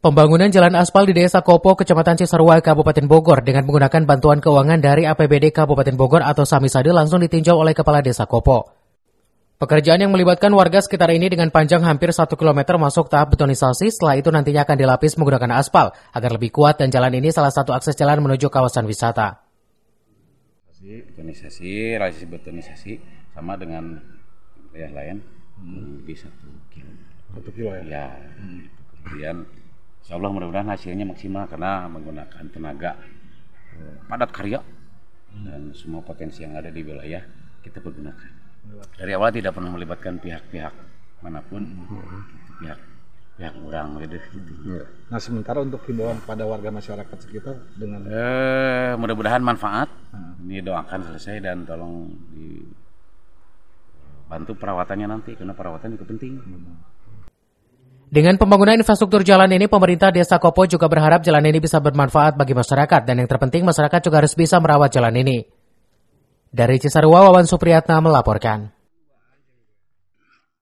Pembangunan jalan aspal di Desa Kopo, Kecamatan Cisarua, Kabupaten Bogor dengan menggunakan bantuan keuangan dari APBD Kabupaten Bogor atau Samisade langsung ditinjau oleh Kepala Desa Kopo. Pekerjaan yang melibatkan warga sekitar ini dengan panjang hampir 1 km masuk tahap betonisasi, setelah itu nantinya akan dilapis menggunakan aspal agar lebih kuat dan jalan ini salah satu akses jalan menuju kawasan wisata. Realisasi betonisasi sama dengan wilayah lain di 1 kilo. 1 kilo ya? Ya, kemudian insya Allah mudah-mudahan hasilnya maksimal karena menggunakan tenaga padat karya dan semua potensi yang ada di wilayah kita pergunakan. Dari awal tidak pernah melibatkan pihak-pihak manapun, pihak orang gitu. Nah, sementara untuk himbauan pada warga masyarakat sekitar dengan mudah-mudahan manfaat. Ini doakan selesai dan tolong dibantu perawatannya nanti karena perawatan juga penting. Dengan pembangunan infrastruktur jalan ini, pemerintah Desa Kopo juga berharap jalan ini bisa bermanfaat bagi masyarakat dan yang terpenting masyarakat juga harus bisa merawat jalan ini. Dari Cisarua, Wawan Supriyatna melaporkan.